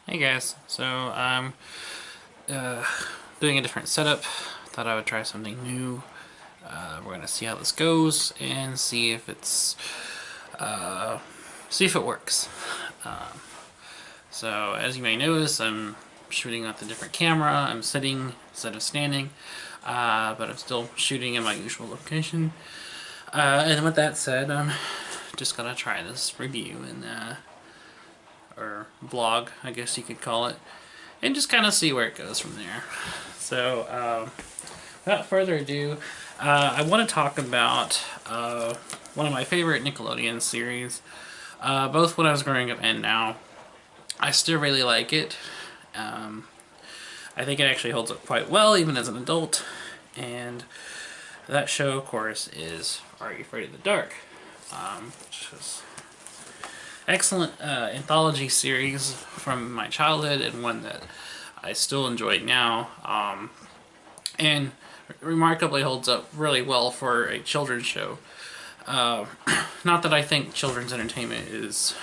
Hey guys, so I'm uh, doing a different setup. Thought I would try something new. We're gonna see how this goes and see if it works. So as you may notice, I'm shooting with a different camera. I'm sitting instead of standing, but I'm still shooting in my usual location. And with that said, I'm just gonna try this review and or vlog, I guess you could call it, and just kind of see where it goes from there. So, without further ado, I want to talk about one of my favorite Nickelodeon series, both when I was growing up and now. I still really like it. Um, I think it actually holds up quite well, even as an adult. And that show, of course, is Are You Afraid of the Dark? Which is excellent anthology series from my childhood and one that I still enjoy now, and remarkably holds up really well for a children's show. Not that I think children's entertainment is,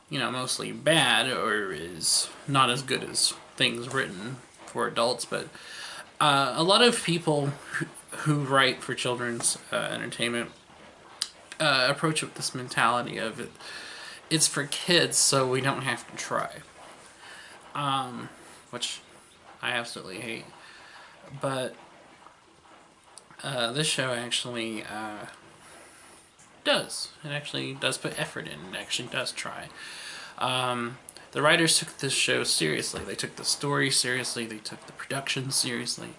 mostly bad or is not as good as things written for adults, but a lot of people who write for children's entertainment approach it with this mentality of it's for kids, so we don't have to try. Which I absolutely hate. But this show actually does. It actually does put effort in. It actually does try. The writers took this show seriously. They took the story seriously. They took the production seriously.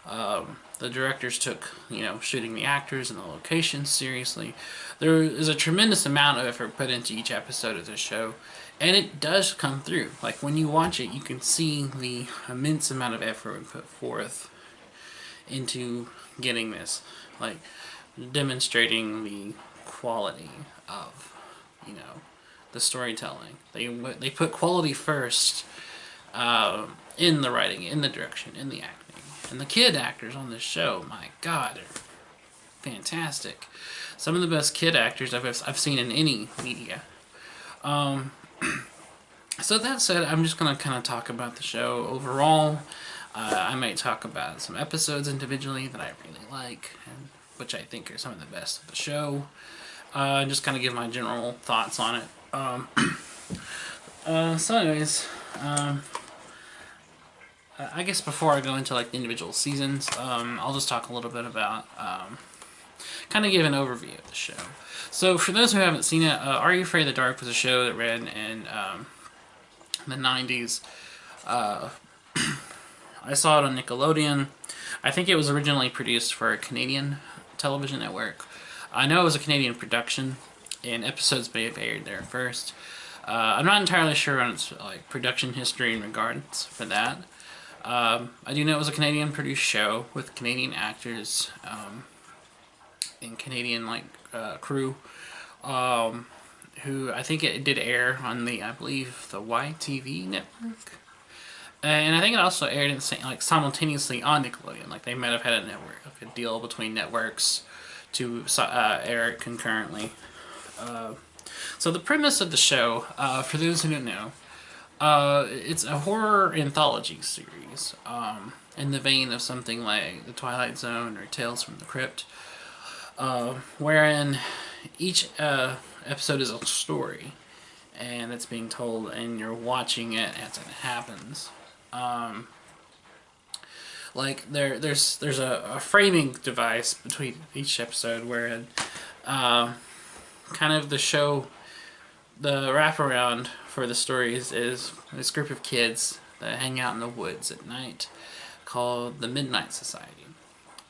The directors took, shooting the actors and the locations seriously. There is a tremendous amount of effort put into each episode of this show, and it does come through. Like, when you watch it, you can see the immense amount of effort put forth into getting this, like, demonstrating the quality of, the storytelling. They put quality first, in the writing, in the direction, in the acting. And the kid actors on this show, my God, they're fantastic. Some of the best kid actors I've seen in any media. So that said, I'm just going to kind of talk about the show overall. I might talk about some episodes individually that I really like, and which I think are some of the best of the show. Just kind of give my general thoughts on it. So anyways, I guess before I go into like the individual seasons, I'll just talk a little bit about, kind of give an overview of the show. So for those who haven't seen it, Are You Afraid of the Dark was a show that ran in the 90s. I saw it on Nickelodeon. I think it was originally produced for a Canadian television network. I know it was a Canadian production, and episodes may have aired there first. I'm not entirely sure on its production history in regards for that. I do know it was a Canadian produced show with Canadian actors and Canadian crew, who I think it did air on I believe the YTV network, and I think it also aired simultaneously on Nickelodeon. Like, they might have had a network, a deal between networks to air it concurrently. So the premise of the show, for those who don't know, it's a horror anthology series, in the vein of something like The Twilight Zone or Tales from the Crypt, wherein each episode is a story, and it's being told, and you're watching it as it happens. There's a framing device between each episode where kind of the show, the wraparound for the stories is this group of kids that hang out in the woods at night called the Midnight Society.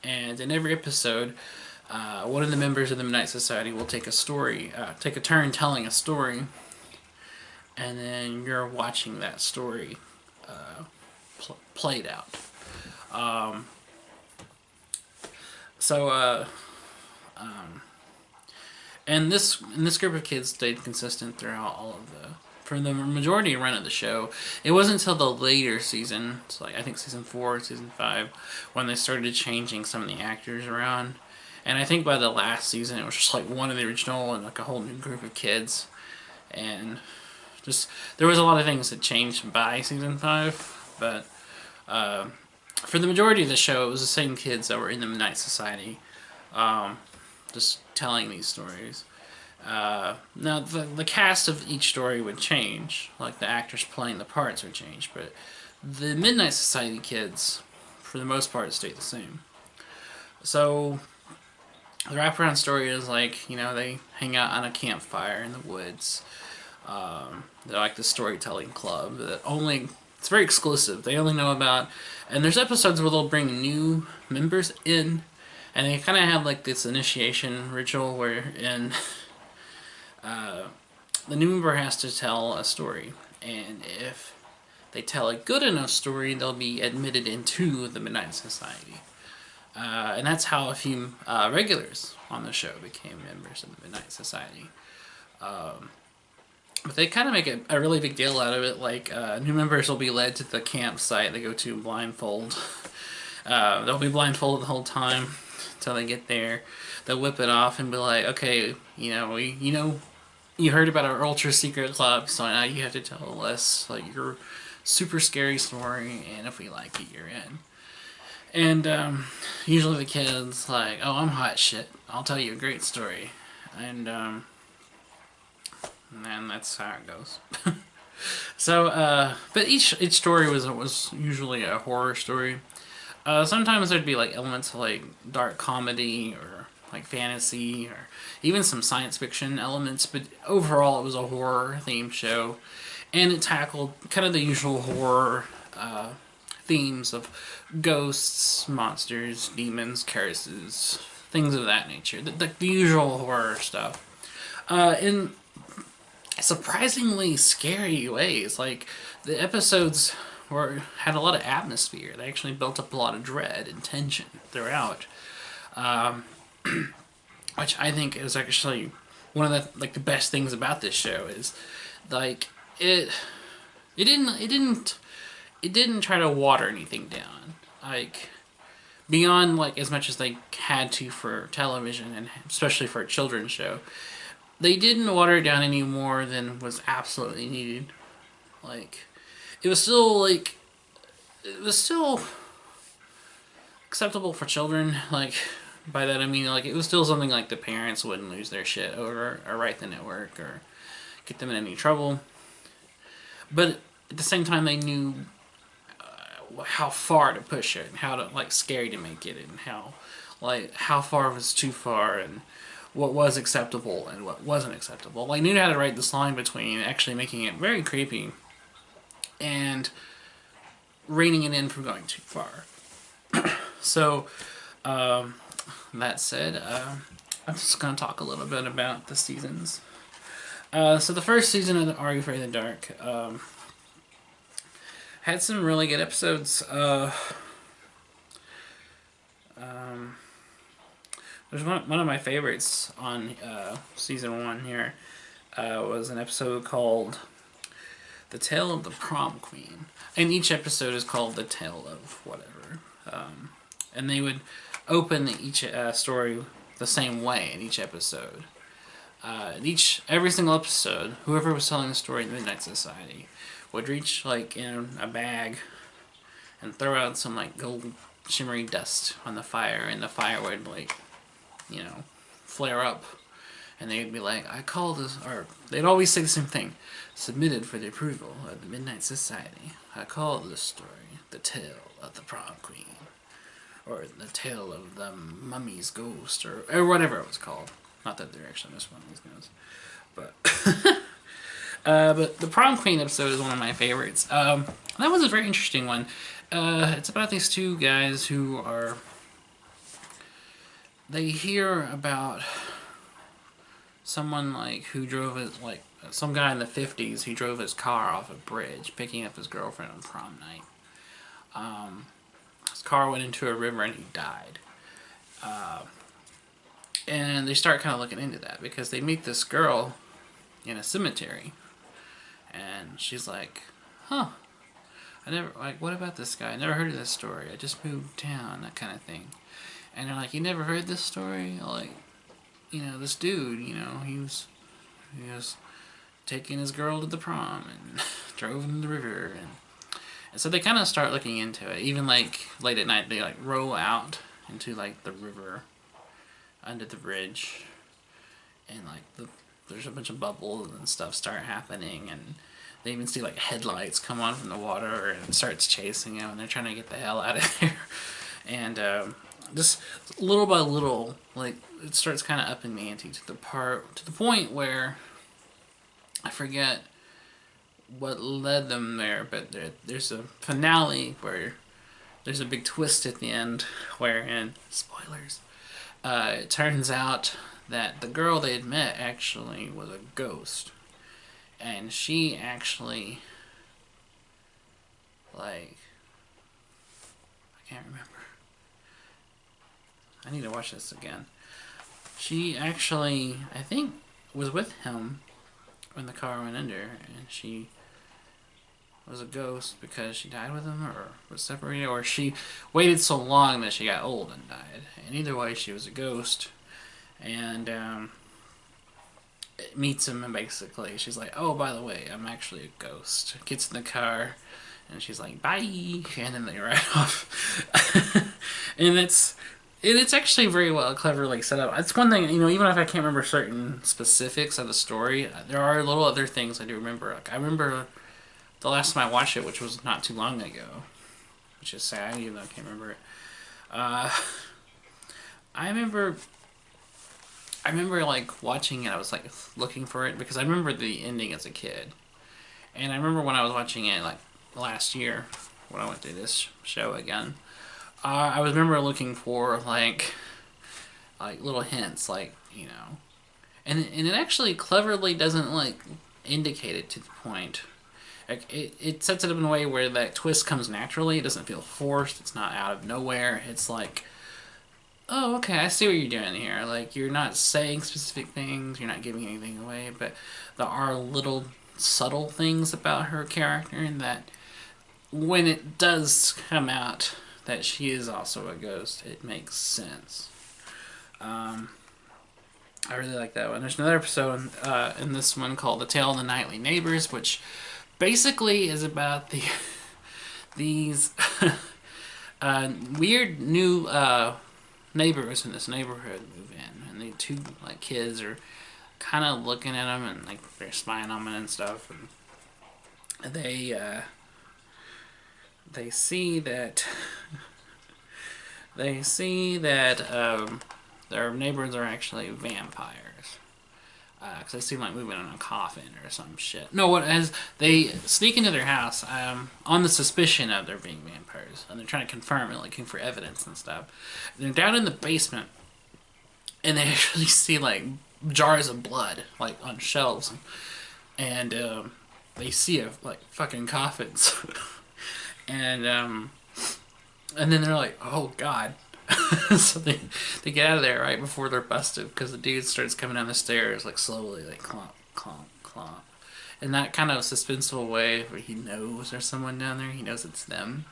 And in every episode, one of the members of the Midnight Society will take a turn telling a story, and then you're watching that story played out. And this group of kids stayed consistent throughout for the majority run of the show. It wasn't until the later season, so I think season 4, season 5, when they started changing some of the actors around. And I think by the last season, it was just one of the original and a whole new group of kids, and Just there was a lot of things that changed by season 5, but for the majority of the show, it was the same kids that were in the Midnight Society, just telling these stories. Now, the cast of each story would change, like the actors playing the parts would change, but the Midnight Society kids, for the most part, stayed the same. So, the wraparound story is like, you know, they hang out on a campfire in the woods. They're like the storytelling club that only, it's very exclusive. They only know about, and there's episodes where they'll bring new members in, and they kind of have like this initiation ritual where the new member has to tell a story, and if they tell a good enough story, they'll be admitted into the Midnight Society. And that's how a few regulars on the show became members of the Midnight Society. But they kind of make a really big deal out of it. Like, new members will be led to the campsite they go to blindfold. They'll be blindfolded the whole time until they get there. They'll whip it off and be like, okay, you heard about our ultra secret club, so now you have to tell us like your super scary story, and if we like it, you're in. And usually the kid's like, oh, I'm hot shit, I'll tell you a great story. And that's how it goes. So, but each story was usually a horror story. Sometimes there'd be like elements of like dark comedy or like fantasy or even some science fiction elements, but overall it was a horror themed show, and it tackled kind of the usual horror themes of ghosts, monsters, demons, curses, things of that nature. The usual horror stuff. In surprisingly scary ways. Like, the episodes had a lot of atmosphere. They actually built up a lot of dread and tension throughout. Which I think is actually one of the best things about this show is like it didn't try to water anything down, like beyond like as much as they had to for television and especially for a children's show. They didn't water it down any more than was absolutely needed. Like, it was still acceptable for children. Like, by that I mean like it was still something like the parents wouldn't lose their shit over or write the network or get them in any trouble. But at the same time, they knew how far to push it and how to like scary to make it, and how far was too far, and what was acceptable and what wasn't acceptable. Like, knew how to write this line between actually making it very creepy and reining it in from going too far. So, that said, I'm just going to talk a little bit about the seasons. So the first season of Are You Afraid of the Dark had some really good episodes. There's one of my favorites on season 1 here was an episode called The Tale of the Prom Queen. And each episode is called The Tale of whatever. And they would open each story the same way in each episode. Every single episode, whoever was telling the story in the Midnight Society would reach like in a bag and throw out some like gold shimmery dust on the fire, and the fire would like, flare up, and they'd be like, I call this, or they'd always say the same thing, submitted for the approval of the Midnight Society. I call this story The Tale of the Prom Queen, or The Tale of the Mummy's Ghost, or whatever it was called. Not that they're actually Miss Mummy's Ghost, but but the Prom Queen episode is one of my favorites. That was a very interesting one. It's about these two guys who they hear about someone like who drove his, like some guy in the 50s who drove his car off a bridge picking up his girlfriend on prom night. His car went into a river and he died. And they start kind of looking into that because they meet this girl in a cemetery, and she's like, huh, what about this guy? I never heard of this story. I just moved town, that kind of thing. And they're like, you never heard this story? Like, this dude, he was taking his girl to the prom and drove in the river, and so they kind of start looking into it. Even like late at night, they like roll out into like the river under the bridge, and like there's a bunch of bubbles and stuff start happening, and they even see like headlights come on from the water, and it starts chasing them, and they're trying to get the hell out of there. And just little by little, like it starts kind of upping the ante to the point where I forget what led them there, but there's a finale where there's a big twist at the end, wherein, spoilers, it turns out that the girl they had met actually was a ghost, and she actually, like, I can't remember. I need to watch this again. She actually, I think, was with him when the car went under, and she was a ghost because she died with him, or was separated, or she waited so long that she got old and died. And either way, she was a ghost. And meets him, and basically she's like, oh, by the way, I'm actually a ghost. Gets in the car, and she's like, bye, and then they ride off. And it's actually very well, cleverly set up. It's one thing, you know, even if I can't remember certain specifics of the story, there are little other things I do remember. Like, I remember the last time I watched it, which was not too long ago, which is sad, even though I can't remember it. I remember like watching it. I was like looking for it because I remember the ending as a kid, and I remember when I was watching it like last year when I went through this show again. I remember looking for like little hints, like, you know, and it actually cleverly doesn't like indicate it to the point. Like, it sets it up in a way where that twist comes naturally. It doesn't feel forced. It's not out of nowhere. It's like, oh, okay, I see what you're doing here. Like, you're not saying specific things. You're not giving anything away. But there are little subtle things about her character, and that when it does come out that she is also a ghost, it makes sense. I really like that one. There's another episode in this one called The Tale of the Nightly Neighbors, which basically is about these weird new neighbors in this neighborhood move in, and the two like kids are kind of looking at them, and like they're spying on them and stuff, and they see that their neighbors are actually vampires. Because they seem like moving in a coffin or some shit. No, as they sneak into their house on the suspicion of there being vampires, and they're trying to confirm it, looking for evidence and stuff. And they're down in the basement, and they actually see like jars of blood like on shelves, and they see like fucking coffins, and then they're like, oh god. So they get out of there right before they're busted, because the dude starts coming down the stairs like slowly, like clomp, clomp, clomp. In that kind of suspenseful way where he knows there's someone down there, he knows it's them,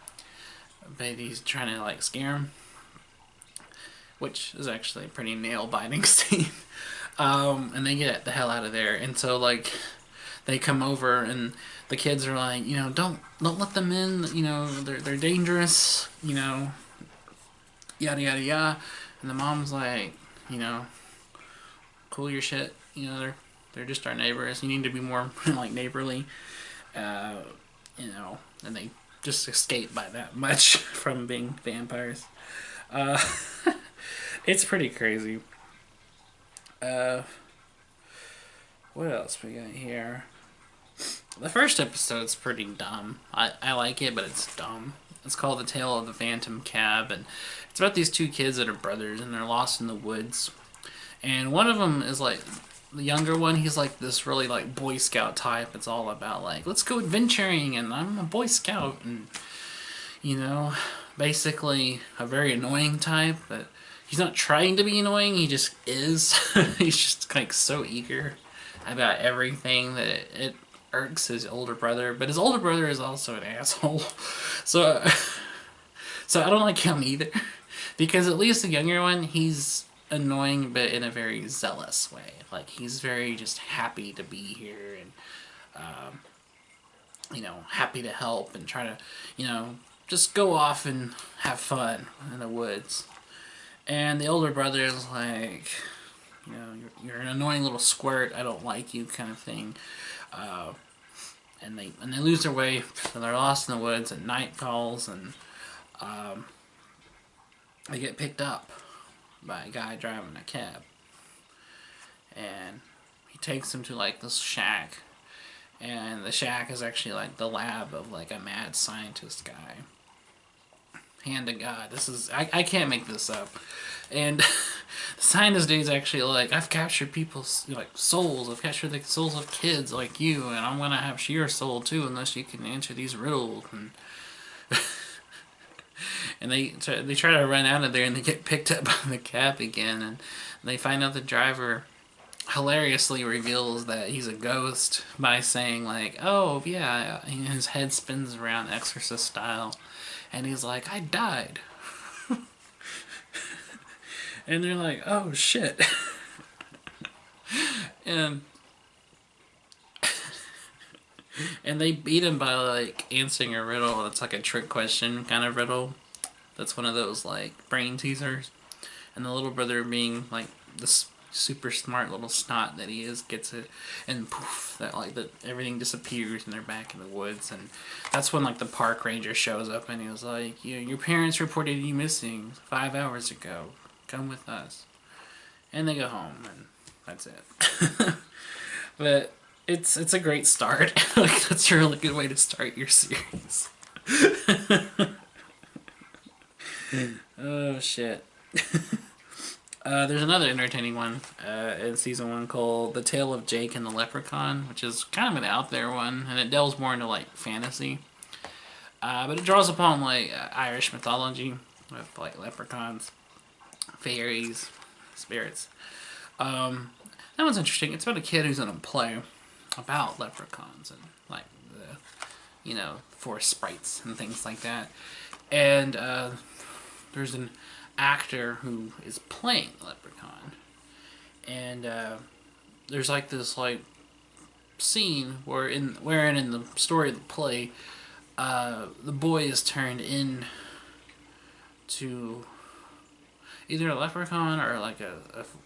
but he's trying to like scare him, which is actually a pretty nail-biting scene. And they get the hell out of there, and so like they come over, and the kids are like, you know, don't let them in, you know, they're dangerous, you know, yada yada yada. And the mom's like, you know, cool your shit, you know, they're just our neighbors, you need to be more like neighborly, you know. And they just escape by that much from being vampires. It's pretty crazy. What else we got here? The first episode's pretty dumb. I like it, but it's dumb. It's called The Tale of the Phantom Cab, and it's about these two kids that are brothers, and they're lost in the woods. And one of them is like, the younger one, he's like this really like Boy Scout type. It's all about like, let's go adventuring, and I'm a Boy Scout, and, you know, basically a very annoying type, but he's not trying to be annoying, he just is. He's just like so eager about everything that it irks his older brother, but his older brother is also an asshole. So I don't like him either, because at least the younger one, he's annoying, but in a very zealous way. Like, he's very just happy to be here, and happy to help and try to, just go off and have fun in the woods. And the older brother is like, you're an annoying little squirt. I don't like you, kind of thing. And they lose their way. And they're lost in the woods. And night falls, and they get picked up by a guy driving a cab. And he takes them to like this shack. And the shack is actually like the lab of like a mad scientist guy. Hand to God, this is I can't make this up. And the scientist dude's actually like, I've captured people's like souls. I've captured the souls of kids like you, and I'm gonna have your soul too, unless you can answer these riddles. And they try to run out of there, and they get picked up by the cab again, and they find out the driver hilariously reveals that he's a ghost by saying like, oh yeah, his head spins around exorcist style, and he's like, I died. And they're like, oh shit. and they beat him by like answering a riddle that's like a trick question kind of riddle. That's one of those like brain teasers. And the little brother, being like this super smart little snot that he is, gets it, and poof, that everything disappears, and they're back in the woods. And that's when like the park ranger shows up, and he was like, your parents reported you missing 5 hours ago. Come with us. And they go home, and that's it. But it's a great start. Like, that's a really good way to start your series. Oh shit. There's another entertaining one in season 1 called The Tale of Jake and the Leprechaun, which is kind of an out there one, and it delves more into like fantasy. But it draws upon like Irish mythology with like leprechauns, fairies, spirits. That one's interesting. It's about a kid who's in a play about leprechauns and like the forest sprites and things like that. And there's an actor who is playing the leprechaun, and there's like this like scene wherein in the story of the play, the boy is turned in to either a leprechaun or like a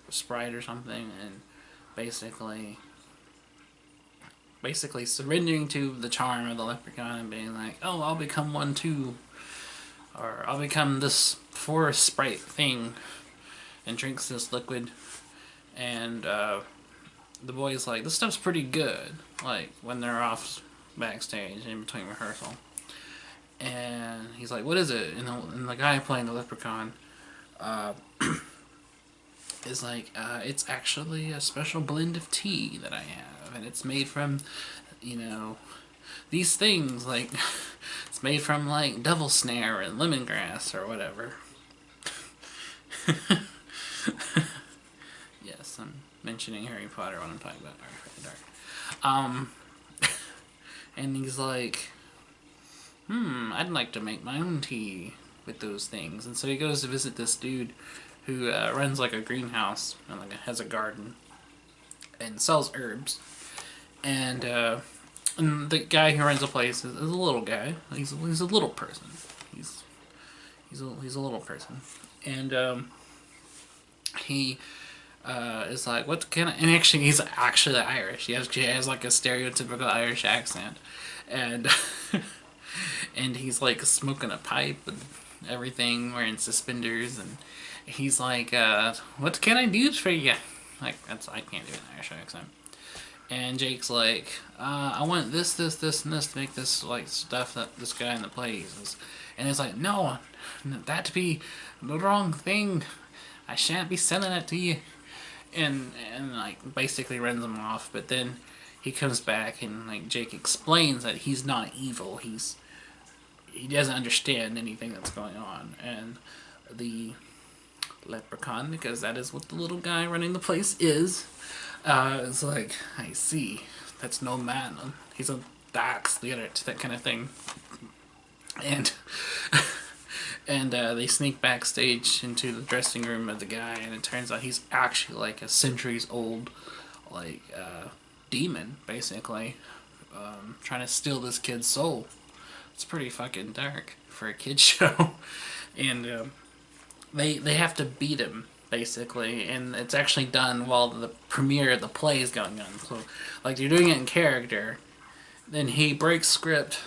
sprite or something, and basically surrendering to the charm of the leprechaun and being like, oh, I'll become one too, or I'll become this forest sprite thing, and drinks this liquid. And the boy's like, this stuff's pretty good, like when they're off backstage in between rehearsal. And he's like, what is it? And the guy playing the leprechaun is like, it's actually a special blend of tea that I have, and it's made from, these things, like, it's made from, like, devil snare and lemongrass or whatever. Yes, I'm mentioning Harry Potter when I'm talking about Dark. And he's like, I'd like to make my own tea with those things. And so he goes to visit this dude who runs like a greenhouse and like has a garden and sells herbs. And the guy who runs the place is a little guy. He's a little person. He's a little person. And he is like, what can I... And actually, he's actually Irish. He has like a stereotypical Irish accent. And and he's like smoking a pipe and everything, wearing suspenders, and he's like, what can I do for you? Like, I can't do an Irish accent. And Jake's like, I want this, and this to make this like stuff that this guy in the play uses. And it's like, no, that'd be the wrong thing. I shan't be selling it to you. And like basically runs him off. But then he comes back, and like Jake explains that he's not evil. He doesn't understand anything that's going on. And the leprechaun, because that is what the little guy running the place is like, I see, that's no man. He's a that's the other, that kind of thing. And And they sneak backstage into the dressing room of the guy, and it turns out he's actually like a centuries old, like demon, basically, trying to steal this kid's soul. It's pretty fucking dark for a kid's show, and they have to beat him basically, and it's actually done while the premiere of the play is going on. So, like, you're doing it in character, then he breaks script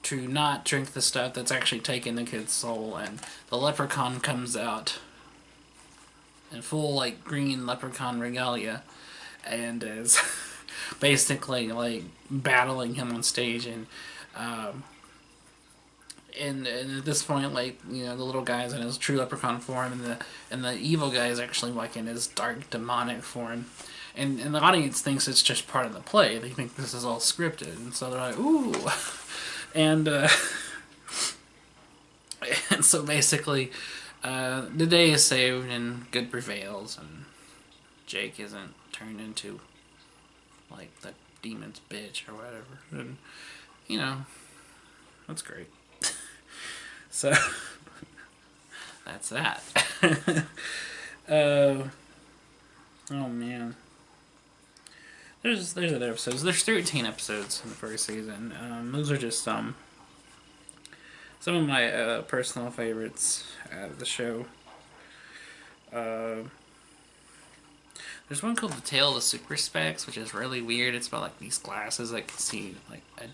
to not drink the stuff that's actually taking the kid's soul, and the leprechaun comes out in full, like, green leprechaun regalia, and is basically, like, battling him on stage, and at this point, like, you know, the little guy's in his true leprechaun form, and the evil guy is actually, like, in his dark demonic form. And the audience thinks it's just part of the play. They think this is all scripted, and so they're like, ooh. And, and so basically, the day is saved and good prevails, and Jake isn't turned into, like, the demon's bitch or whatever. And, you know, that's great. So, that's that. Oh man. There's other episodes. There's 13 episodes in the first season. Those are just some of my personal favorites out of the show. There's one called The Tale of the Super Specs, which is really weird. It's about, like, these glasses that can see, like, a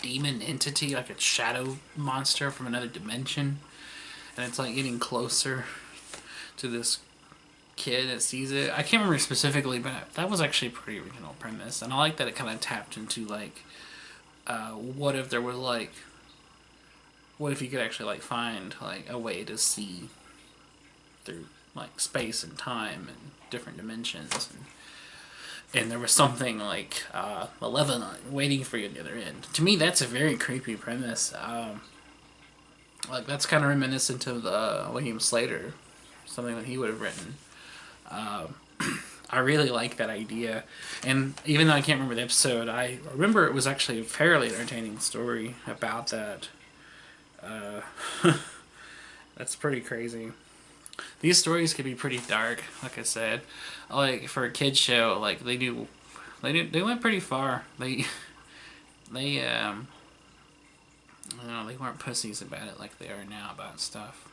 demon entity, like a shadow monster from another dimension, and it's, like, getting closer to this kid that sees it. I can't remember specifically, but that was actually a pretty original premise, and I like that it kind of tapped into, like, what if there was, like, what if you could actually, like, find, like, a way to see through, like, space and time and different dimensions, and there was something like malevolent waiting for you at the other end. To me, that's a very creepy premise. Like, that's kind of reminiscent of William Slater, something that he would have written. I really like that idea, and even though I can't remember the episode, I remember it was actually a fairly entertaining story about that. That's pretty crazy. These stories could be pretty dark, like I said. Like, for a kid's show, like, they went pretty far. They you know, they weren't pussies about it like they are now about stuff.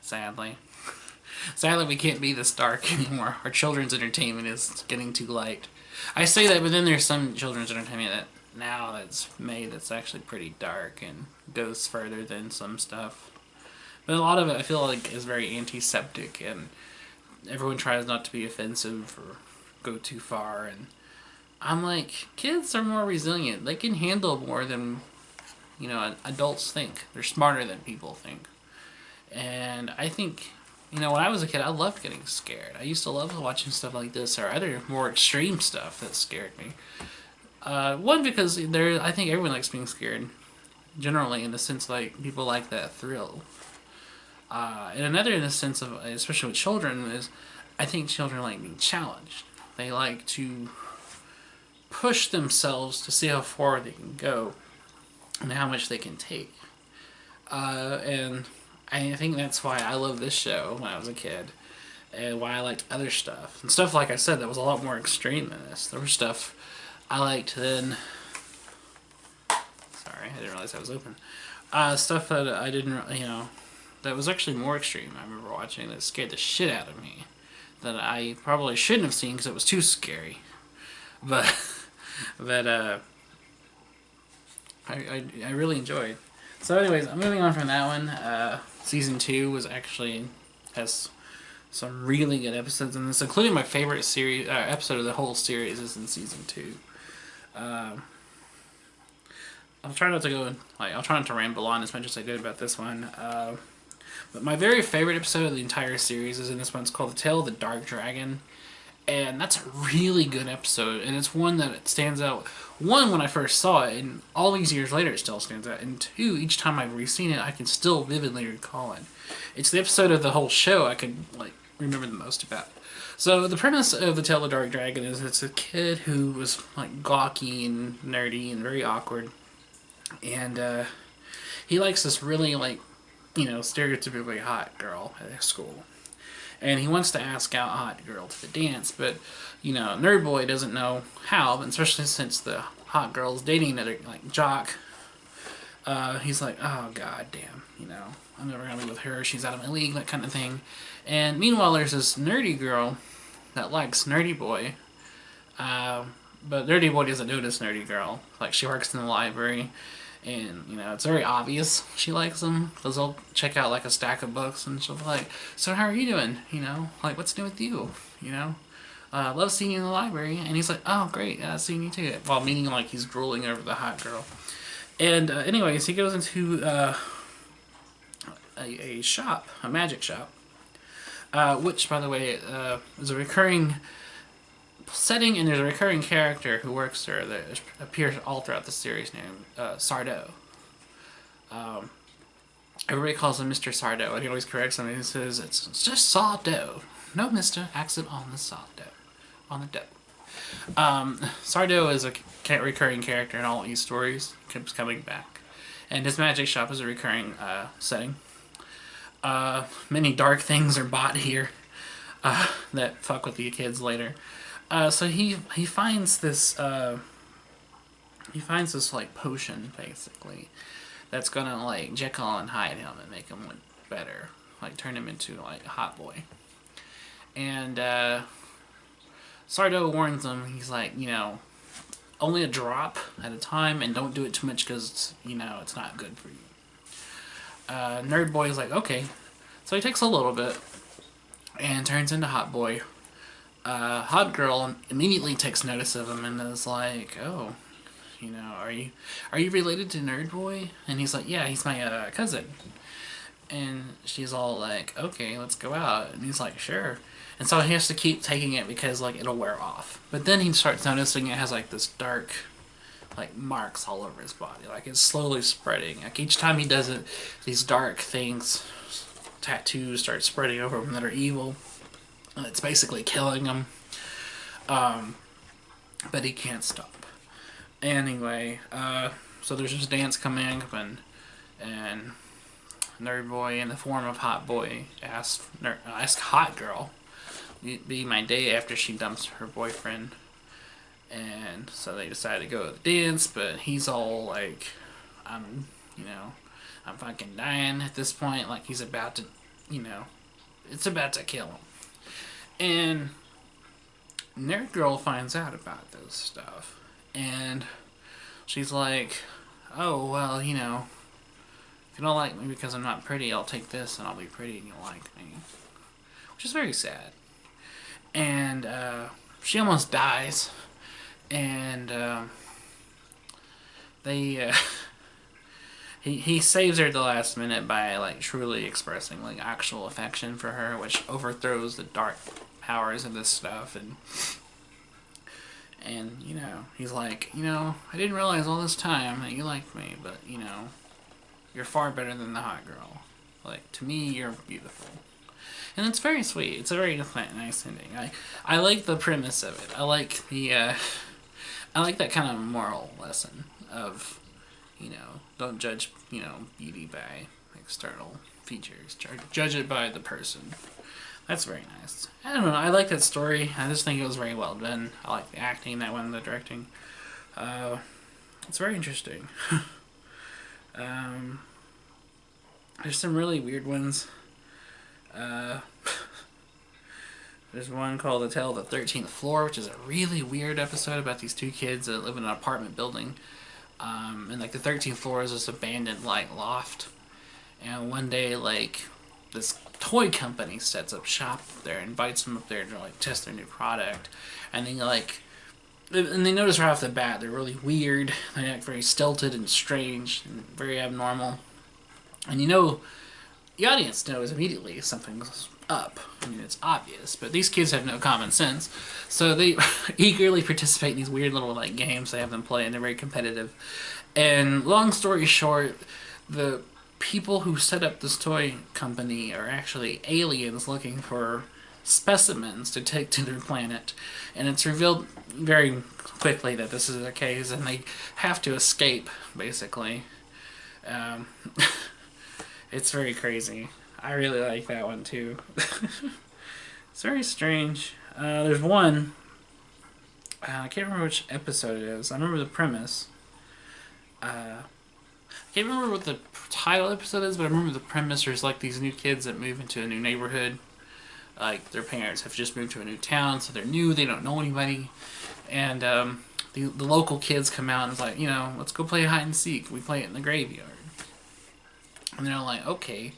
Sadly. Sadly, we can't be this dark anymore. Our children's entertainment is getting too light. I say that, but then there's some children's entertainment that now that's made that's actually pretty dark and goes further than some stuff. But a lot of it, I feel like, is very antiseptic, and everyone tries not to be offensive or go too far. And I'm like, kids are more resilient. They can handle more than, you know, adults think. They're smarter than people think. And I think, you know, when I was a kid, I loved getting scared. I used to love watching stuff like this or other more extreme stuff that scared me. One, because I think everyone likes being scared, generally, in the sense, like, people like that thrill. And another, in the sense of, especially with children, is I think children like being challenged. They like to push themselves to see how far they can go and how much they can take. And I think that's why I loved this show when I was a kid, and why I liked other stuff. And stuff, like I said, that was a lot more extreme than this. There was stuff I liked then. Sorry, I didn't realize that was open. Stuff that I didn't, you know, that was actually more extreme. I remember watching that scared the shit out of me, that I probably shouldn't have seen because it was too scary. But I really enjoyed. So anyways, I'm moving on from that one. Season 2 has some really good episodes in this, including my favorite episode of the whole series is in Season 2. I'll try not to ramble on as much as I did about this one. But my very favorite episode of the entire series is in this one. It's called The Tale of the Dark Dragon. And that's a really good episode. And it's one that stands out. One, when I first saw it, and all these years later it still stands out. And two, each time I've re-seen it, I can still vividly recall it. It's the episode of the whole show I could, like, remember the most about. So the premise of The Tale of the Dark Dragon is it's a kid who was, like, gawky and nerdy and very awkward. And he likes this really, like, stereotypically hot girl at school. And he wants to ask out hot girl to the dance, but, Nerd Boy doesn't know how, especially since the hot girl's dating another, jock. He's like, oh, god damn, I'm never gonna be with her, she's out of my league, that kind of thing. And meanwhile, there's this nerdy girl that likes Nerdy Boy, but Nerdy Boy doesn't notice Nerdy Girl. Like, she works in the library, and, it's very obvious she likes him, because they'll check out, a stack of books, and she'll be like, so how are you doing, what's new with you, love seeing you in the library. And he's like, oh, great, seeing you too. While meaning, he's drooling over the hot girl. And, anyways, he goes into, a shop, a magic shop, which, by the way, is a recurring setting, and there's a recurring character who works there that appears all throughout the series named Sardo. Everybody calls him Mr. Sardo, and he always corrects him. He says, it's just sawdough. No, mister, accent on the sawdough. On the dough. Sardo is a recurring character in all these stories. Keeps coming back. And his magic shop is a recurring setting. Many dark things are bought here that fuck with the kids later. So he finds this potion, basically, that's gonna Jekyll and Hyde him and make him look better, turn him into a hot boy. And Sardo warns him. He's like, only a drop at a time, and don't do it too much because it's not good for you. Nerd Boy is like, okay. So he takes a little bit and turns into Hot Boy. Hot Girl immediately takes notice of him and is like, oh, are you related to Nerd Boy? And he's like, yeah, he's my cousin. And she's all like, okay, let's go out. And he's like, sure. And so he has to keep taking it because it'll wear off. But then he starts noticing it has this dark marks all over his body. It's slowly spreading. Each time he does it, these dark things, tattoos, start spreading over him that are evil. It's basically killing him. But he can't stop. Anyway, so there's this dance coming up, and Nerd Boy, in the form of Hot Boy, asks Hot Girl, be my day after she dumps her boyfriend. And so they decide to go to the dance, but he's all like, I'm fucking dying at this point. He's about to, it's about to kill him. And Nerd Girl finds out about this stuff. And she's like, oh, well, if you don't like me because I'm not pretty, I'll take this and I'll be pretty and you'll like me. Which is very sad. And she almost dies. And he saves her at the last minute by truly expressing actual affection for her, which overthrows the dark powers of this stuff. And he's like, I didn't realize all this time that you liked me, but you're far better than the hot girl. To me, you're beautiful. And it's very sweet. It's a very nice ending. I like the premise of it. I like that kind of moral lesson of, don't judge, beauty by external features. Judge it by the person. That's very nice. I don't know. I like that story. I just think it was very well done. I like the acting, that one, the directing. It's very interesting. There's some really weird ones. There's one called The Tale of the 13th Floor, which is a really weird episode about these two kids that live in an apartment building. And the 13th floor is this abandoned loft. And one day this toy company sets up shop there, invites them up there to test their new product. And they notice right off the bat they're really weird. They act very stilted and strange and very abnormal. And the audience knows immediately something's up. It's obvious, but these kids have no common sense, so they eagerly participate in these weird little games they have them play, and they're very competitive. And long story short, the people who set up this toy company are actually aliens looking for specimens to take to their planet, and it's revealed very quickly that this is the case, and they have to escape, basically. It's very crazy. I really like that one too. It's very strange. There's one. I can't remember which episode it is. I remember the premise. I can't remember what the title episode is, but I remember the premise. There's like these new kids that move into a new neighborhood. Like their parents have just moved to a new town, so they're new. They don't know anybody, and the local kids come out and it's like, let's go play hide and seek. We play it in the graveyard, and they're like, okay.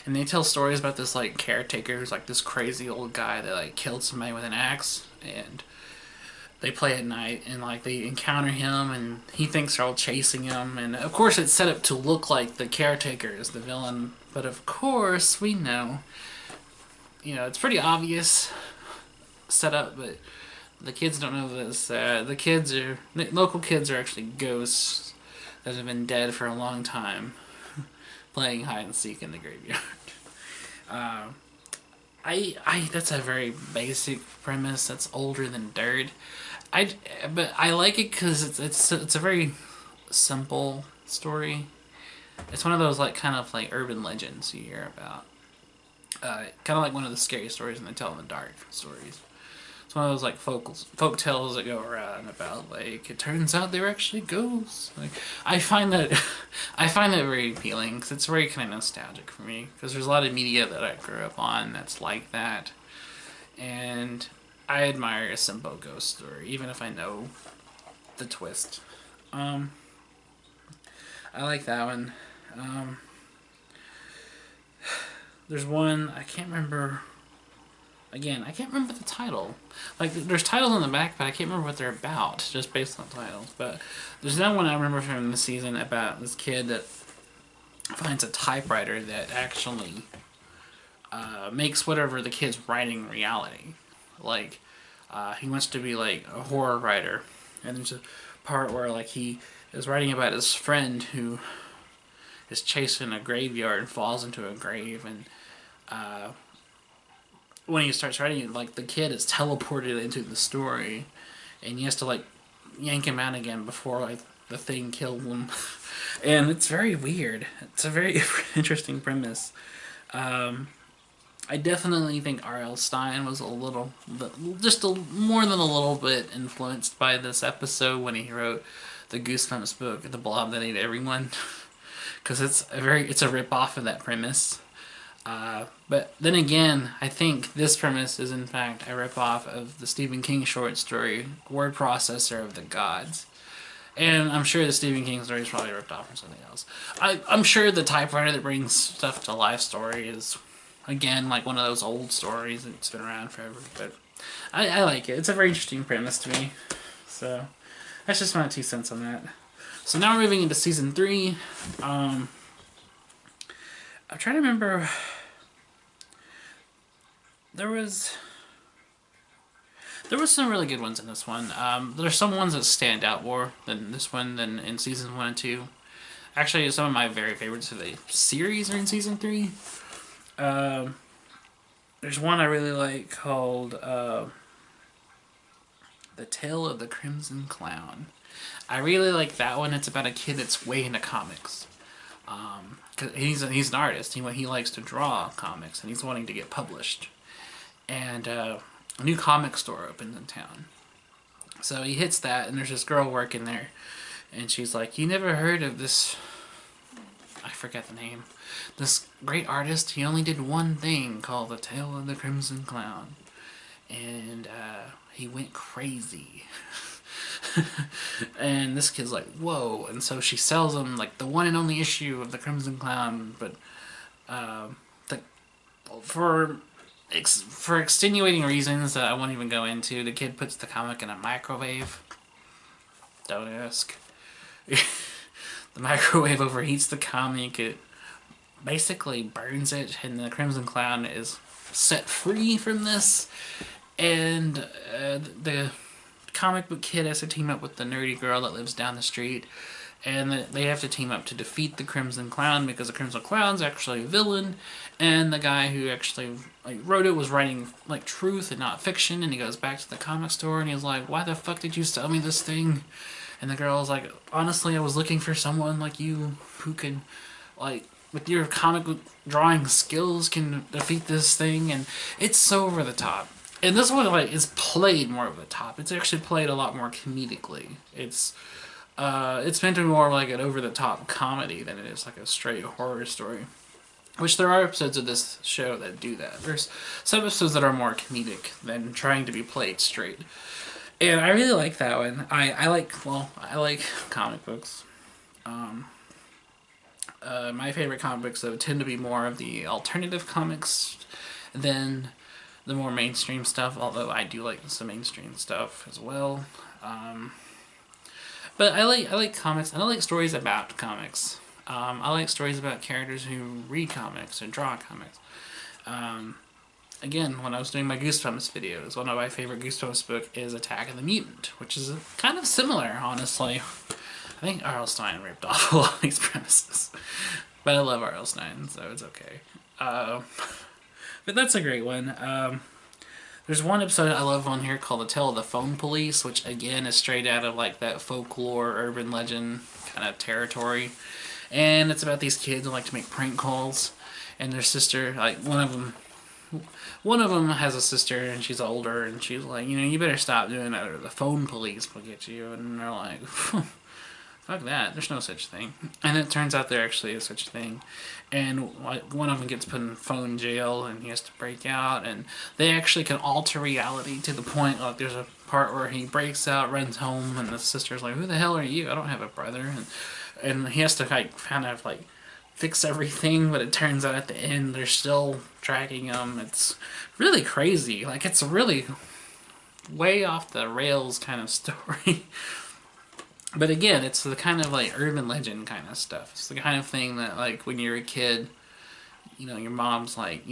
And they tell stories about this like caretaker who's like this crazy old guy that like killed somebody with an axe, and they play at night and like they encounter him and he thinks they're all chasing him, and of course it's set up to look like the caretaker is the villain, but of course we know, it's pretty obvious setup, but the kids don't know this. The local kids are actually ghosts that have been dead for a long time, playing hide and seek in the graveyard. That's a very basic premise. That's older than dirt. But I like it because it's a very simple story. It's one of those like kind of like urban legends you hear about. Kind of like one of the scary stories in the Tell in the Dark stories. It's one of those like folk tales that go around about like it turns out they were actually ghosts. Like I find that very appealing because it's very kind of nostalgic for me, because there's a lot of media that I grew up on that's like that, and I admire a simple ghost story even if I know the twist. I like that one. There's one I can't remember. Again, I can't remember the title. Like, there's titles on the back, but I can't remember what they're about, just based on titles. But there's that one I remember from the season about this kid that finds a typewriter that actually makes whatever the kid's writing reality. Like, he wants to be, like, a horror writer. And there's a part where, like, he is writing about his friend who is chased in a graveyard and falls into a grave, and when he starts writing it, like the kid is teleported into the story, and he has to like yank him out again before like the thing killed him, and it's very weird. It's a very interesting premise. I definitely think R.L. Stine was more than a little bit influenced by this episode when he wrote the Goosebumps book, The Blob That Ate Everyone, because it's a rip off of that premise. But then again, I think this premise is in fact a ripoff of the Stephen King short story, Word Processor of the Gods. And I'm sure the Stephen King story is probably ripped off from something else. I'm sure the typewriter that brings stuff to life story is, again, like one of those old stories that's been around forever. But I like it. It's a very interesting premise to me. So that's just my 2 cents on that. So now we're moving into season 3. I'm trying to remember. There was some really good ones in this one. There's some ones that stand out more than this one than in seasons 1 and 2. Actually, some of my very favorites of the series are in season 3. There's one I really like called The Tale of the Crimson Clown. I really like that one. It's about a kid that's way into comics. Cause he's an artist. He likes to draw comics, and he's wanting to get published. And a new comic store opens in town. So he hits that, and there's this girl working there, and she's like, "You never heard of this?" I forget the name. This great artist. He only did one thing called The Tale of the Crimson Clown, and he went crazy. And this kid's like, whoa. And so she sells him like the one and only issue of the Crimson Clown, but for extenuating reasons that I won't even go into, the kid puts the comic in a microwave. Don't ask. The microwave overheats the comic. It basically burns it, and the Crimson Clown is set free from this. And the comic book kid has to team up with the nerdy girl that lives down the street, and they have to team up to defeat the Crimson Clown, because the Crimson Clown's actually a villain, and the guy who actually wrote it was writing like truth and not fiction. And he goes back to the comic store and he's like, "Why the fuck did you sell me this thing?" And the girl's like, "Honestly, I was looking for someone like you who could like with your comic drawing skills can defeat this thing, and it's so over the top. And this one like is played more over the top. It's actually played a lot more comedically. It's meant to be more like an over the top comedy than it is like a straight horror story. Which there are episodes of this show that do that. There's some episodes that are more comedic than trying to be played straight. And I really like that one. I like comic books. My favorite comic books though tend to be more of the alternative comics than the more mainstream stuff, although I do like some mainstream stuff as well. But I like comics, and I like stories about comics. I like stories about characters who read comics and draw comics. Again, when I was doing my Goosebumps videos, one of my favorite Goosebumps book is Attack of the Mutant, which is kind of similar, honestly. I think R.L. Stine ripped off a lot of these premises. But I love R.L. Stine, so it's okay. But that's a great one. There's one episode I love on here called The Tale of the Phone Police, which again is straight out of like that folklore, urban legend kind of territory. And it's about these kids who like to make prank calls. And their sister, like one of them has a sister and she's older and she's like, you better stop doing that or the phone police will get you. And they're like, fuck that, there's no such thing. And it turns out there actually is such a thing. And one of them gets put in phone jail and he has to break out, and they actually can alter reality to the point, like there's a part where he breaks out, runs home, and the sister's like, who the hell are you? I don't have a brother. And he has to like kind of like fix everything, but it turns out at the end they're still tracking him. It's really crazy. Like, it's a really way off the rails kind of story. But again, it's the kind of like urban legend kind of stuff. It's the kind of thing that like when you're a kid, your mom's like,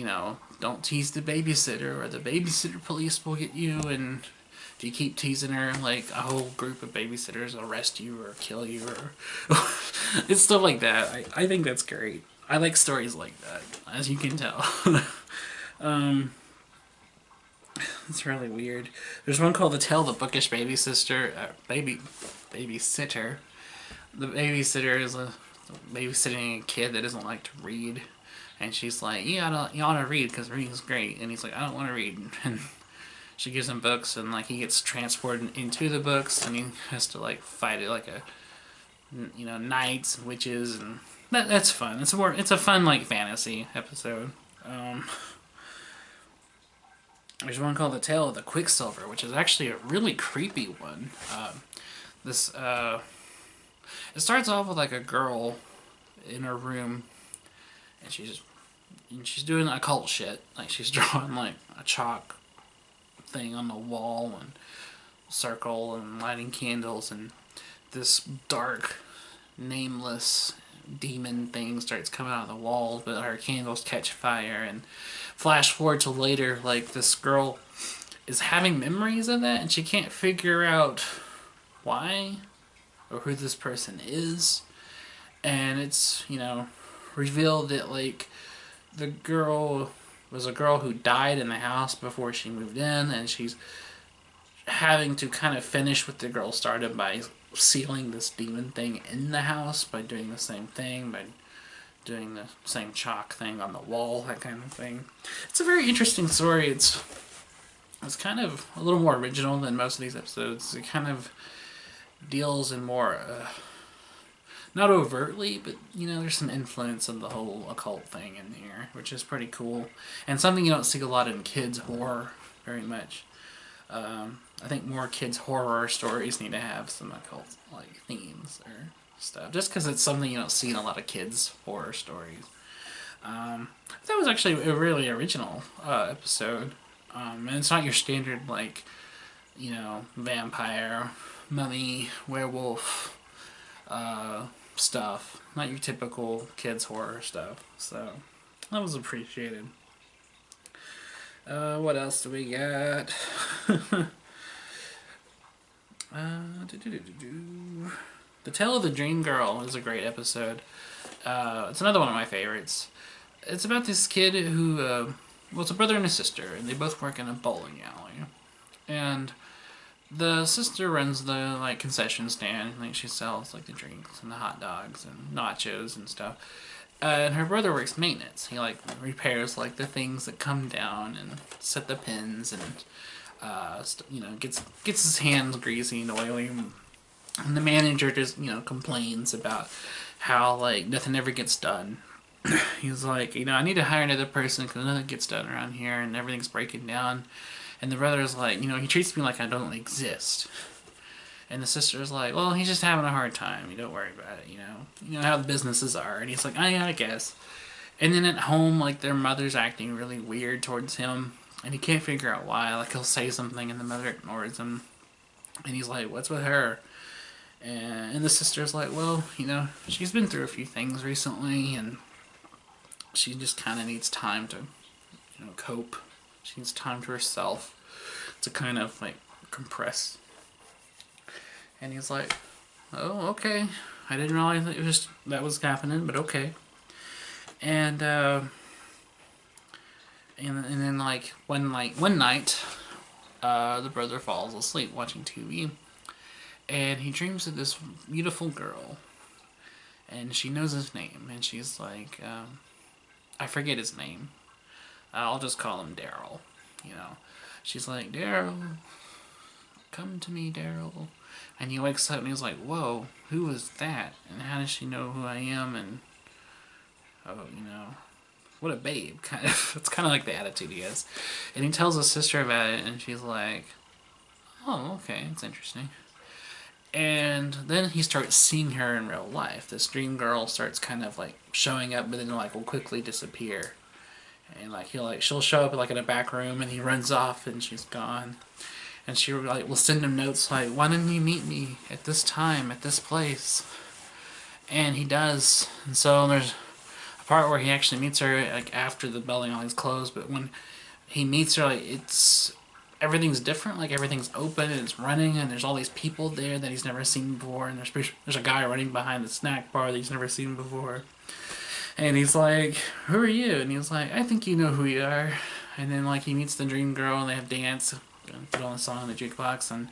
don't tease the babysitter or the babysitter police will get you, and if you keep teasing her, like a whole group of babysitters will arrest you or kill you, or it's stuff like that. I think that's great. I like stories like that, as you can tell. It's really weird. There's one called The Tale of the Bookish Babysitter. Babysitter. The babysitter is babysitting a kid that doesn't like to read, and she's like, you ought to read because reading's great. And he's like, I don't want to read. And she gives him books, and like he gets transported into the books, and he has to like fight it like knights and witches, and that's fun. It's a fun like fantasy episode. There's one called The Tale of the Quicksilver, which is actually a really creepy one. It starts off with like a girl in her room, and she's doing occult shit. Like she's drawing like a chalk thing on the wall and circle and lighting candles, and this dark, nameless demon thing starts coming out of the walls, but her candles catch fire. And flash forward to later, like this girl is having memories of that and she can't figure out why or who this person is. And it's revealed that like the girl was a girl who died in the house before she moved in, and she's having to kind of finish what the girl started by sealing this demon thing in the house by doing the same thing, by doing the same chalk thing on the wall, that kind of thing. It's a very interesting story. It's kind of a little more original than most of these episodes. It kind of deals in more, not overtly, but there's some influence of the whole occult thing in here, which is pretty cool. And something you don't see a lot in kids' horror very much. I think more kids' horror stories need to have some occult like themes or stuff, just because it's something you don't see in a lot of kids' horror stories. That was actually a really original episode, and it's not your standard like vampire, mummy, werewolf stuff. Not your typical kids' horror stuff. So that was appreciated. What else do we got? The Tale of the Dream Girl is a great episode. It's another one of my favorites. It's about this kid who, it's a brother and a sister, and they both work in a bowling alley. And the sister runs the concession stand. Like she sells the drinks and the hot dogs and nachos and stuff. And her brother works maintenance. He like repairs like the things that come down and set the pins and gets his hands greasy and oily. And the manager just complains about how like nothing ever gets done. He's like, I need to hire another person because nothing gets done around here and everything's breaking down. And the brother's like, he treats me like I don't exist. And the sister's like, well, he's just having a hard time. You don't worry about it, You know how the businesses are. And he's like, yeah, I guess. And then at home, like, their mother's acting really weird towards him. And he can't figure out why. Like, he'll say something and the mother ignores him. And he's like, what's with her? And the sister's like, well, she's been through a few things recently. And she just kind of needs time to, cope. She needs time to herself to kind of, like, compress. And he's like, oh, okay. I didn't realize that was happening, but okay. And then like one night, the brother falls asleep watching TV, and he dreams of this beautiful girl, and she knows his name, and she's like, I forget his name. I'll just call him Daryl. She's like, Daryl, come to me, Daryl. And he wakes up and he's like, whoa, who was that? And how does she know who I am? And, what a babe, kind of. It's kind of like the attitude he has. And he tells his sister about it, and she's like, oh, okay, it's interesting. And then he starts seeing her in real life. This dream girl starts kind of, like, showing up, but then, like, will quickly disappear. And, like, she'll show up, like, in a back room, and he runs off, and she's gone. And she like will send him notes like, why didn't you meet me at this time, at this place? And he does. And so there's a part where he actually meets her like after the building all is closed, but when he meets her, like everything's different, like everything's open and it's running and there's all these people there that he's never seen before, and there's a guy running behind the snack bar that he's never seen before. And he's like, who are you? And he's like, I think you know who you are. And then like he meets the dream girl and they have dance. Put on a song in the jukebox, and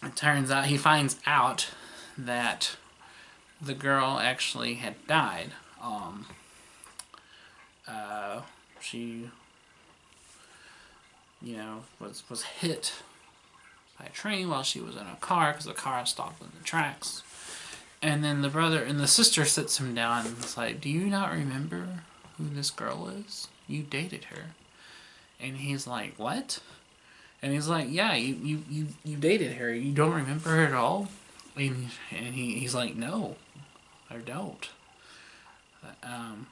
it turns out he finds out that the girl actually had died. She, was hit by a train while she was in a car because the car stopped in the tracks. And then the brother and the sister sits him down and is like, do you not remember who this girl is? You dated her. And he's like, what? And he's like, yeah, you dated her. You don't remember her at all? And he's like, no, I don't. And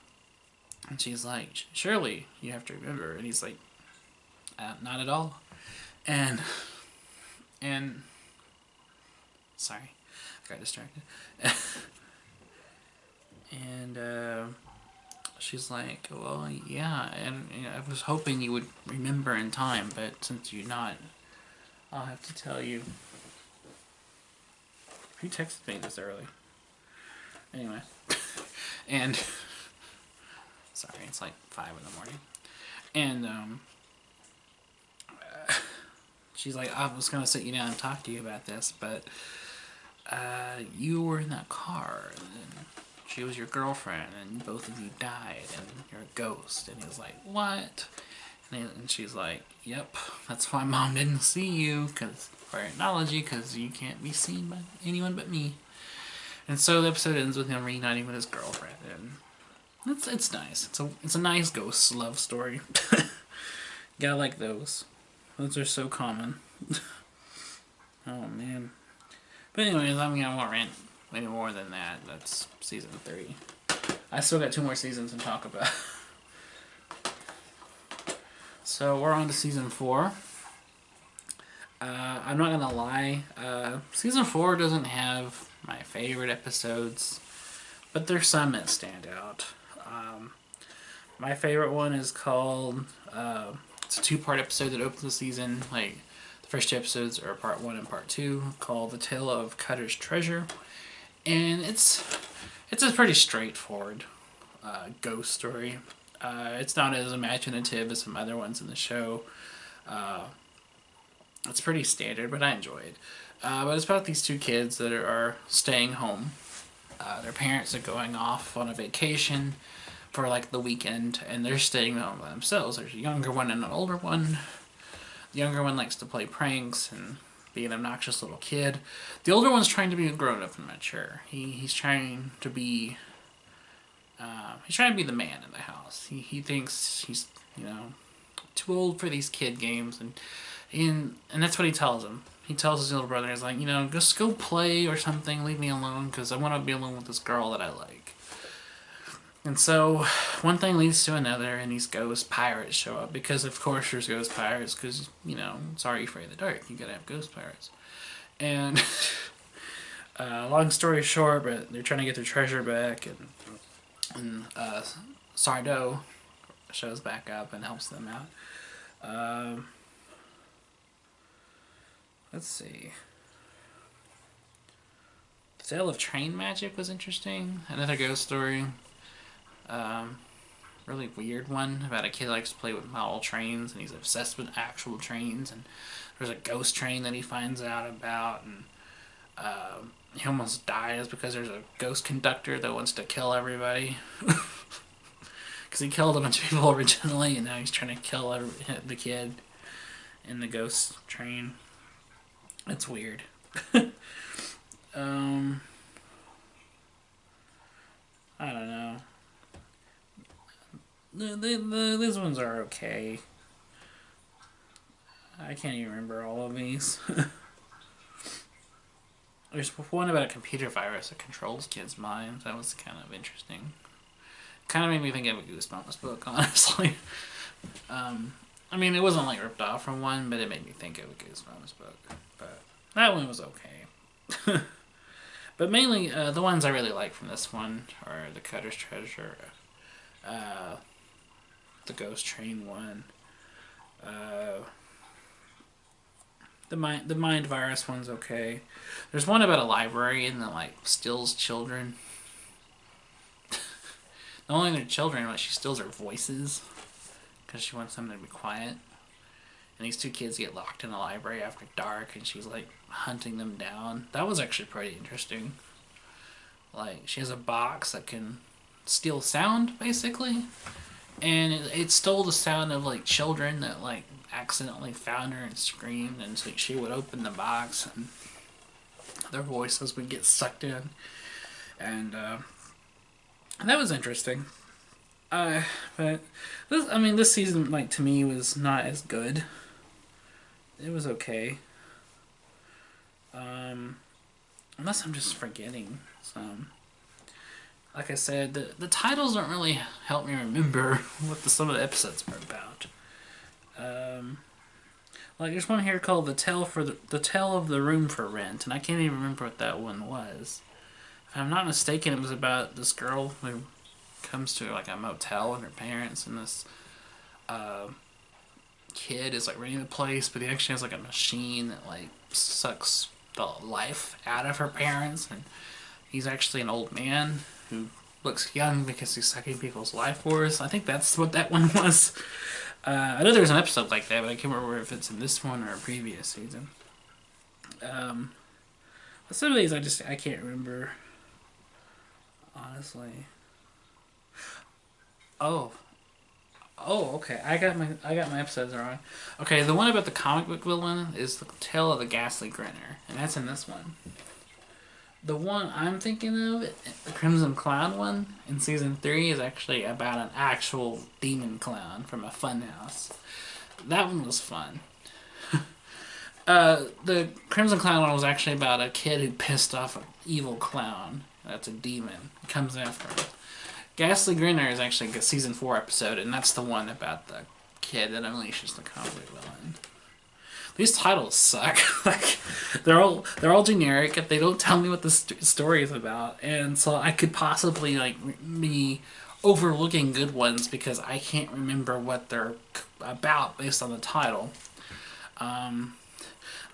she's like, surely you have to remember. And he's like, not at all. And sorry, I got distracted. And she's like, well, yeah, and I was hoping you would remember in time, but since you're not, I'll have to tell you. Who texted me this early? Anyway. And sorry, it's like 5 in the morning. And she's like, I was gonna sit you down and talk to you about this, but you were in that car, and she was your girlfriend, and both of you died, and you're a ghost. And he was like, what? And she's like, yep, that's why Mom didn't see you, for analogy, because you can't be seen by anyone but me. And so the episode ends with him reuniting with his girlfriend, and it's nice. It's a nice ghost love story. Gotta like those. Those are so common. Oh man. But anyways, I won't rant any more than that. That's season 3. I still got 2 more seasons to talk about. So we're on to season 4. I'm not gonna lie. Season 4 doesn't have my favorite episodes, but there's some that stand out. My favorite one is called. It's a 2-part episode that opens the season. Like the first 2 episodes are part 1 and part 2, called "The Tale of Cutter's Treasure," and it's a pretty straightforward ghost story. It's not as imaginative as some other ones in the show. It's pretty standard, but I enjoy it. But it's about these 2 kids that are staying home their parents are going off on a vacation for like the weekend, and they're staying home by themselves. There's a younger one and an older one. The younger one likes to play pranks and be an obnoxious little kid. The older one's trying to be grown up and mature. He's trying to be the man in the house. He thinks he's, you know, too old for these kid games, and that's what he tells him. He tells his little brother, he's like, you know, just go play or something, leave me alone, because I want to be alone with this girl that I like. And so, one thing leads to another, and these ghost pirates show up, because of course there's ghost pirates, because, you know, it's Are You Afraid of the Dark, you gotta have ghost pirates. And, long story short, but they're trying to get their treasure back, and Sardo shows back up and helps them out. Let's see. The Tale of Train Magic was interesting. Another ghost story. Really weird one about a kid who likes to play with model trains, and he's obsessed with actual trains, and there's a ghost train that he finds out about, and he almost dies because there's a ghost conductor that wants to kill everybody. Because he killed a bunch of people originally, and now he's trying to kill the kid in the ghost train. It's weird. I don't know. These ones are okay. I can't even remember all of these. There's one about a computer virus that controls kids' minds. That was kind of interesting. Kind of made me think of a Goosebumps book, honestly. I mean, it wasn't like ripped off from one, but it made me think of a Goosebumps book. But that one was okay. But mainly, the ones I really like from this one are the Cutter's Treasure, the Ghost Train one, the mind virus one's okay. There's one about a librarian that like steals children. Not only their children, but she steals their voices because she wants them to be quiet. And these two kids get locked in the library after dark, and she's like hunting them down. That was actually pretty interesting. Like, she has a box that can steal sound, basically. And it stole the sound of like children that like accidentally found her and screamed, and so she would open the box and their voices would get sucked in. And that was interesting. But this season, like, to me, was not as good. It was okay. Unless I'm just forgetting some. Like I said, the titles don't really help me remember what some of the episodes were about. Like, there's one here called the Tale of the Room for Rent, and I can't even remember what that one was. If I'm not mistaken, it was about this girl who comes to like a motel with her parents, and this kid is like renting the place, but he actually has like a machine that like sucks the life out of her parents, and he's actually an old man who looks young because he's sucking people's life force. I think that's what that one was. I know there's an episode like that, but I can't remember if it's in this one or a previous season. But some of these I can't remember, honestly. Oh, okay. I got my episodes wrong. Okay, the one about the comic book villain is the Tale of the Ghastly Grinner, and that's in this one. The one I'm thinking of, the Crimson Clown one, in season 3, is actually about an actual demon clown from a funhouse. That one was fun. The Crimson Clown one was actually about a kid who pissed off an evil clown. That's a demon. It comes after him. Ghastly Grinner is actually a season 4 episode, and that's the one about the kid that unleashes the comic villain. These titles suck. Like, they're all generic. They don't tell me what the story is about, and so I could possibly like be overlooking good ones because I can't remember what they're about based on the title.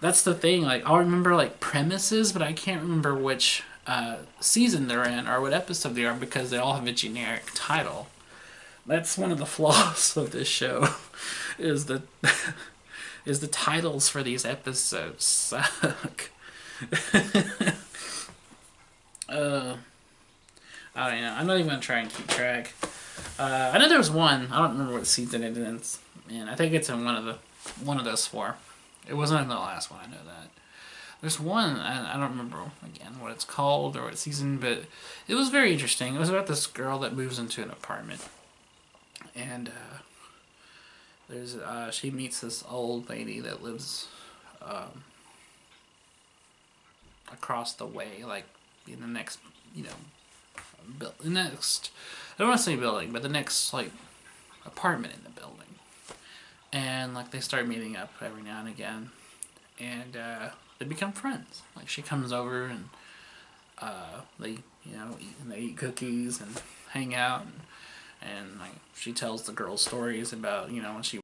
That's the thing. Like, I'll remember like premises, but I can't remember which season they're in or what episode they are because they all have a generic title. That's one of the flaws of this show, is the titles for these episodes suck. I don't know. I'm not even gonna try and keep track. I know there was one. I don't remember what season it is, and I think it's in one of those four. It wasn't in the last one. I know that. There's one. I don't remember again what it's called or what season, but it was very interesting. It was about this girl that moves into an apartment, and there's she meets this old lady that lives across the way, like in the next, you know, the next. I don't want to say building, but the next like apartment in the building. And like they start meeting up every now and again, and they become friends. Like she comes over and they they eat cookies and hang out, and like she tells the girls stories about when she